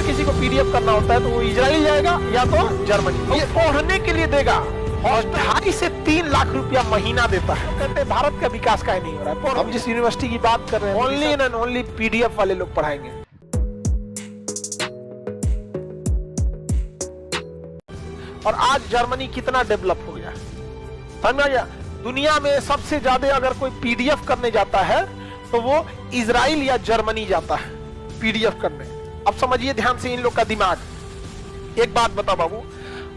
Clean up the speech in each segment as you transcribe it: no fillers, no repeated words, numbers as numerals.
किसी को पीडीएफ करना होता है तो वो इजराइल जाएगा या तो जर्मनी। ये पढ़ने के लिए देगा और 2.5 से 3 लाख रुपया महीना देता है। कहते हैं भारत का विकास काहे नहीं हो रहा है। हम जिस यूनिवर्सिटी की बात कर रहे हैं ओनली एंड ओनली पीडीएफ वाले लोग पढ़ाएंगे। और आज जर्मनी कितना डेवलप हो गया, समझ में आ गया। दुनिया में सबसे ज्यादा अगर कोई पीडीएफ करने जाता है तो वो इजराइल या जर्मनी जाता है पीडीएफ करने। अब समझिए ध्यान से इन लोग का दिमाग। एक बात बताओ बाबू,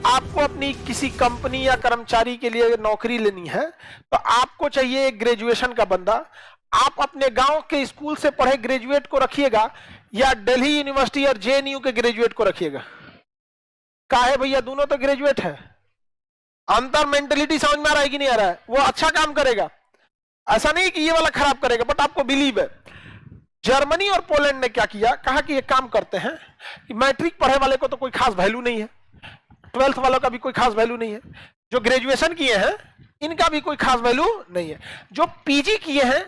आपको अपनी किसी कंपनी या कर्मचारी के लिए नौकरी लेनी है तो आपको चाहिए एक ग्रेजुएशन का बंदा। आप अपने गांव के स्कूल से पढ़े ग्रेजुएट को रखिएगा या दिल्ली यूनिवर्सिटी और जेएनयू के ग्रेजुएट को रखिएगा? काहे भैया, दोनों तो ग्रेजुएट है। अंतर मेंटेलिटी समझ में आ रहा है कि नहीं आ रहा है? वो अच्छा काम करेगा, ऐसा नहीं कि ये वाला खराब करेगा, बट आपको बिलीव है। जर्मनी और पोलैंड ने क्या किया, कहा कि ये काम करते हैं कि मैट्रिक पढ़े वाले को तो कोई खास वैल्यू नहीं है, 12th वालों का भी कोई खास वैल्यू नहीं है, जो ग्रेजुएशन किए हैं इनका भी कोई खास वैल्यू नहीं है, जो पीजी किए हैं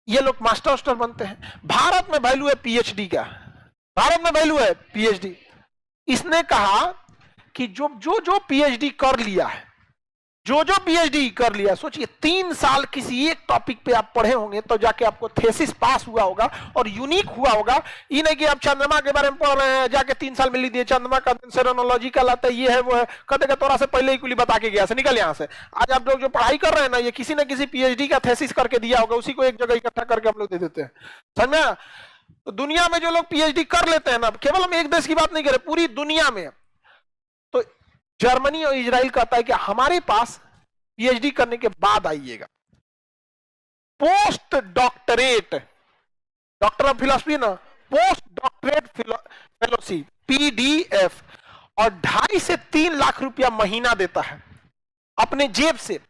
ये लोग मास्टर बनते हैं। भारत में वैल्यू है पीएचडी का, भारत में वैल्यू है पीएचडी। इसने कहा कि जो पीएचडी कर लिया है, जो पीएचडी कर लिया, सोचिए 3 साल किसी एक टॉपिक पे आप पढ़े होंगे तो जाके आपको थेसिस पास हुआ होगा और यूनिक हुआ होगा। ये नहीं कि आप चंद्रमा के बारे में पढ़ रहे हैं, जाके 3 साल में लिख दिए चंद्रमा का सेरोनोलॉजी का लाता है, ये है वो है, कदेगा तोरा से पहले ही कुली बता के गया से निकल यहाँ से। आज आप लोग जो पढ़ाई कर रहे हैं ना, ये किसी न किसी पीएचडी का थेसिस करके दिया होगा, उसी को एक जगह इकट्ठा करके हम लोग दे देते हैं, समझ में। तो दुनिया में जो लोग पीएचडी कर लेते हैं ना, केवल हम एक देश की बात नहीं कर रहे, पूरी दुनिया में। तो जर्मनी और इजराइल कहता है कि हमारे पास पीएचडी करने के बाद आइएगा, post doctorate, doctor of philosophy ना, पोस्ट डॉक्टरेट फेलोशिप पीडीएफ, और 2.5 से 3 लाख रुपया महीना देता है अपने जेब से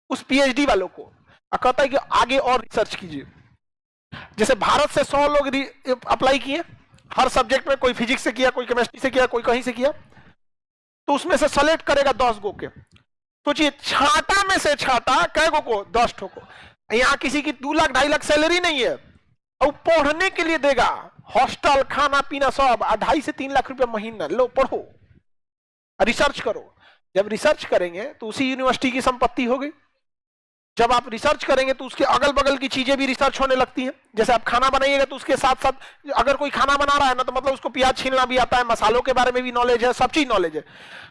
उस पीएचडी वालों को। कहता है कि आगे और रिसर्च कीजिए। जैसे भारत से 100 लोग अप्लाई किए हर सब्जेक्ट में, कोई फिजिक्स से किया, कोई केमिस्ट्री से किया, कोई कहीं से किया, तो उसमें से सेलेक्ट करेगा 10 गो के। सोचिए छाटा में से छाटा कै गो को, 10 ठो को। यहाँ किसी की 2 लाख 2.5 लाख सैलरी नहीं है और पढ़ने के लिए देगा, हॉस्टल खाना पीना सब, 2.5 से 3 लाख रुपया महीना। लो पढ़ो, रिसर्च करो। जब रिसर्च करेंगे तो उसी यूनिवर्सिटी की संपत्ति हो गई। जब आप रिसर्च करेंगे तो उसके अगल बगल की चीजें भी रिसर्च होने लगती हैं। जैसे आप खाना बनाइएगा तो उसके साथ साथ अगर कोई खाना बना रहा है ना, तो मतलब उसको प्याज छीलना भी आता है, मसालों के बारे में भी नॉलेज है, सब चीज नॉलेज है।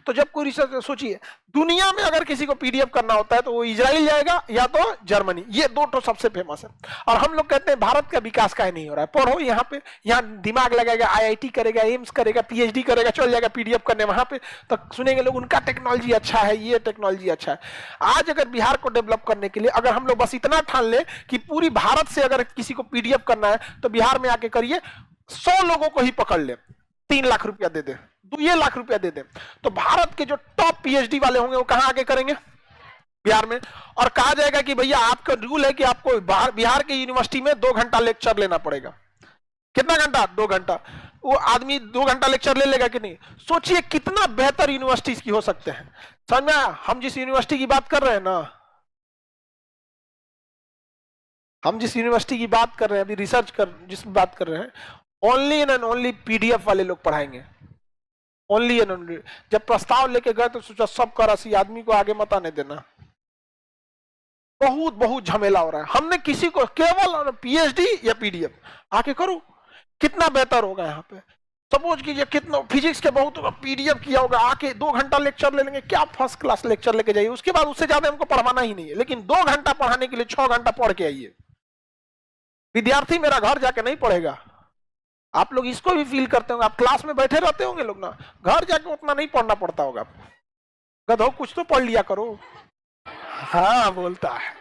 तो जब कोई रिसर्च, सोचिए दुनिया में अगर किसी को पीडीएफ करना होता है तो वो इजराइल जाएगा या तो जर्मनी। ये 2 तो सबसे फेमस है। और हम लोग कहते हैं भारत का विकास काहे नहीं हो रहा है। पढ़ो यहाँ पे, यहाँ दिमाग लगाएगा, आईआईटी करेगा, एम्स करेगा, पीएचडी करेगा, चल जाएगा पीडीएफ करने वहां पे, तो सुनेंगे लोग उनका टेक्नोलॉजी अच्छा है, ये टेक्नोलॉजी अच्छा है। आज अगर बिहार को डेवलप करने के लिए अगर हम लोग बस इतना ठान ले कि पूरी भारत से अगर किसी को पीडीएफ करना है तो बिहार में आके करिए, 100 लोगों को ही पकड़ ले, 3 लाख रुपया दे दे, 2 लाख रुपया दे दे, तो भारत के जो टॉप पीएचडी वाले होंगे वो कहां आके करेंगे? बिहार में। और कहा जाएगा कि भैया आपका रूल है कि आपको बिहार के यूनिवर्सिटी में 2 घंटा लेक्चर लेना पड़ेगा। कितना घंटा? 2 घंटा। वो आदमी 2 घंटा लेक्चर ले लेगा कि नहीं? सोचिए कितना बेहतर यूनिवर्सिटीज की हो सकते हैं। समझ में आया? हम जिस यूनिवर्सिटी की बात कर रहे हैं ना, हम जिस यूनिवर्सिटी की बात कर रहे हैं, अभी रिसर्च कर जिस बात कर रहे हैं, ओनली एंड ओनली पीडीएफ वाले लोग पढ़ाएंगे, ओनली एंड ओनली। जब प्रस्ताव लेके गए तो सोचा सब कर 80 आदमी को आगे मत आने देना। बहुत झमेला हो रहा है। हमने किसी को केवल पीएचडी या पीडीएफ आके करो, कितना बेहतर होगा। यहाँ पे सपोज कीजिए कितना फिजिक्स के बहुत पीडीएफ किया होगा, आके 2 घंटा लेक्चर ले लेंगे, क्या फर्स्ट क्लास लेक्चर लेके जाइए। उसके बाद उससे ज्यादा हमको पढ़वाना ही नहीं है, लेकिन 2 घंटा पढ़ाने के लिए 6 घंटा पढ़ के आइए। विद्यार्थी मेरा घर जाके नहीं पढ़ेगा। आप लोग इसको भी फील करते होंगे, आप क्लास में बैठे रहते होंगे लोग ना, घर जाके उतना नहीं पढ़ना पड़ता होगा आपको। गधो कुछ तो पढ़ लिया करो। हाँ बोलता है।